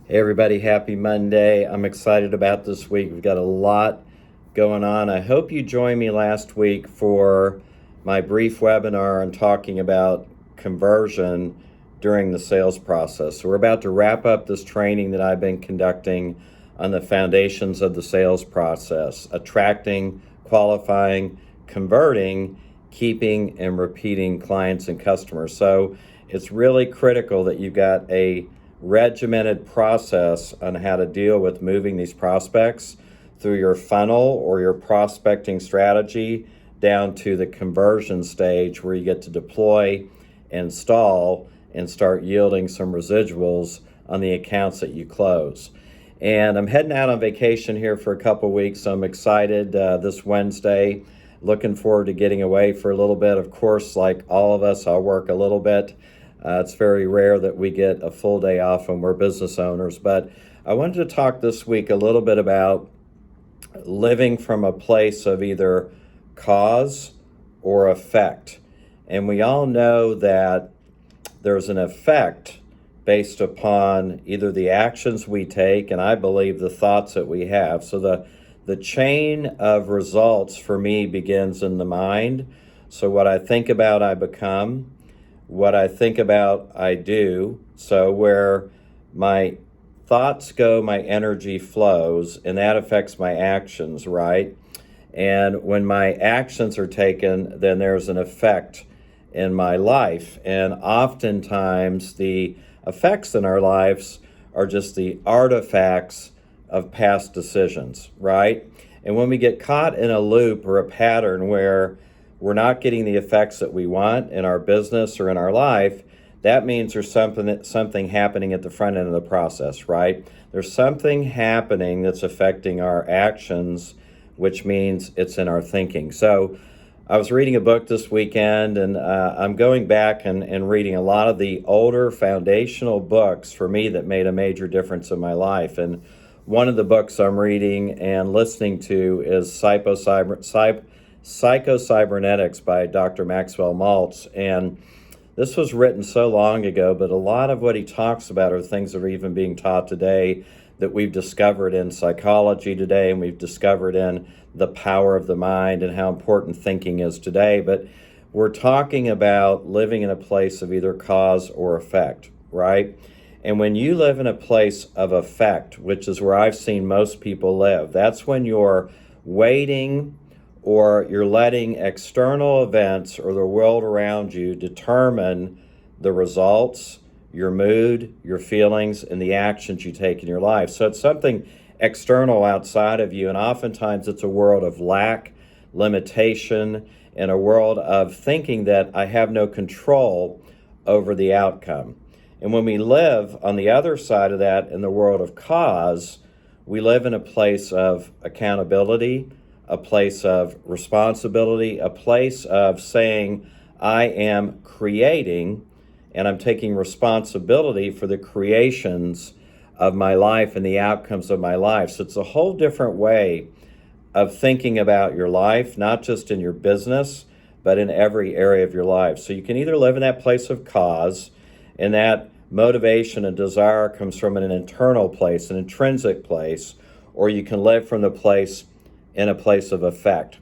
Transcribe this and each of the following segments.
Hey everybody, happy Monday. I'm excited about this week. We've got a lot going on. I hope you joined me last week for my brief webinar on talking about conversion during the sales process. So we're about to wrap up this training that I've been conducting on the foundations of the sales process: attracting, qualifying, converting, keeping, and repeating clients and customers. So it's really critical that you've got a regimented process on how to deal with moving these prospects through your funnel or your prospecting strategy down to the conversion stage where you get to deploy, install, and start yielding some residuals on the accounts that you close. And I'm heading out on vacation here for a couple weeks, so I'm excited this Wednesday. Looking forward to getting away for a little bit. Of course, like all of us, I'll work a little bit. It's very rare that we get a full day off when we're business owners, but I wanted to talk this week a little bit about living from a place of either cause or effect. And we all know that there's an effect based upon either the actions we take, and I believe the thoughts that we have. So the chain of results for me begins in the mind. So what I think about, I become. What I think about, I do. So where my thoughts go, my energy flows, and that affects my actions, right? And when my actions are taken, then there's an effect in my life. And oftentimes the effects in our lives are just the artifacts of past decisions, right? And when we get caught in a loop or a pattern where we're not getting the effects that we want in our business or in our life, that means there's something happening at the front end of the process, right? There's something happening that's affecting our actions, which means it's in our thinking. So I was reading a book this weekend, and I'm going back and reading a lot of the older foundational books for me that made a major difference in my life. And one of the books I'm reading and listening to is Psycho-Cybernetics by Dr. Maxwell Maltz. And this was written so long ago, but a lot of what he talks about are things that are even being taught today, that we've discovered in psychology today, and we've discovered in the power of the mind and how important thinking is today. But we're talking about living in a place of either cause or effect, right? And when you live in a place of effect, which is where I've seen most people live, that's when you're waiting, or you're letting external events or the world around you determine the results, your mood, your feelings, and the actions you take in your life. So it's something external outside of you, and oftentimes it's a world of lack, limitation, and a world of thinking that I have no control over the outcome. And when we live on the other side of that, in the world of cause, we live in a place of accountability, a place of responsibility, a place of saying, I am creating and I'm taking responsibility for the creations of my life and the outcomes of my life. So it's a whole different way of thinking about your life, not just in your business, but in every area of your life. So you can either live in that place of cause, and that motivation and desire comes from an internal place, an intrinsic place, or you can live from the place in a place of effect.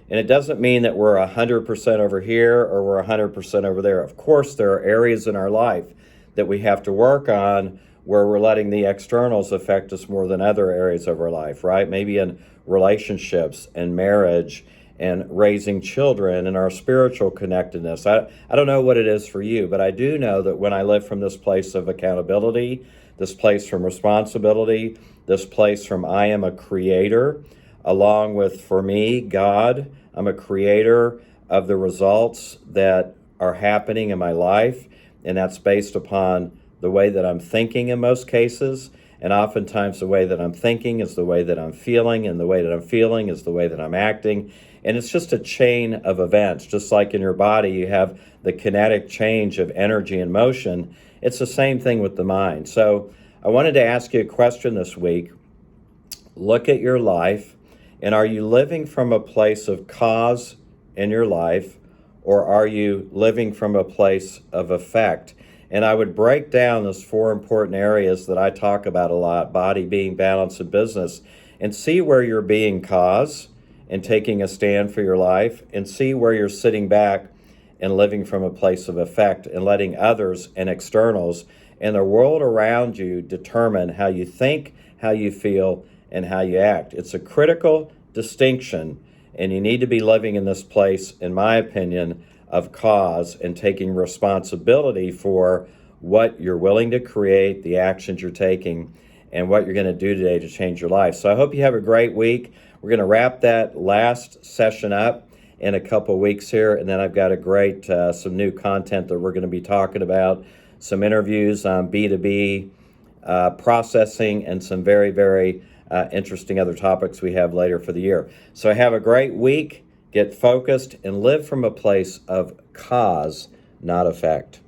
And it doesn't mean that we're 100% over here or we're 100% over there. Of course, there are areas in our life that we have to work on where we're letting the externals affect us more than other areas of our life, right? Maybe in relationships and marriage and raising children and our spiritual connectedness. I don't know what it is for you, but I do know that when I live from this place of accountability, this place from responsibility, this place from I am a creator, along with, for me, God, I'm a creator of the results that are happening in my life, and that's based upon the way that I'm thinking in most cases, and oftentimes the way that I'm thinking is the way that I'm feeling, and the way that I'm feeling is the way that I'm acting, and it's just a chain of events. Just like in your body, you have the kinetic change of energy and motion. It's the same thing with the mind. So I wanted to ask you a question this week. Look at your life. And are you living from a place of cause in your life, or are you living from a place of effect? And I would break down those four important areas that I talk about a lot: body, being, balance, and business, and see where you're being cause and taking a stand for your life, and see where you're sitting back and living from a place of effect and letting others and externals and the world around you determine how you think, how you feel, and how you act. It's a critical distinction, and you need to be living in this place, in my opinion, of cause and taking responsibility for what you're willing to create, the actions you're taking, and what you're going to do today to change your life. So I hope you have a great week. We're going to wrap that last session up in a couple weeks here, and then I've got a great some new content that we're going to be talking about, some interviews on B2B processing, and some very, very interesting other topics we have later for the year. So have a great week, get focused, and live from a place of cause, not effect.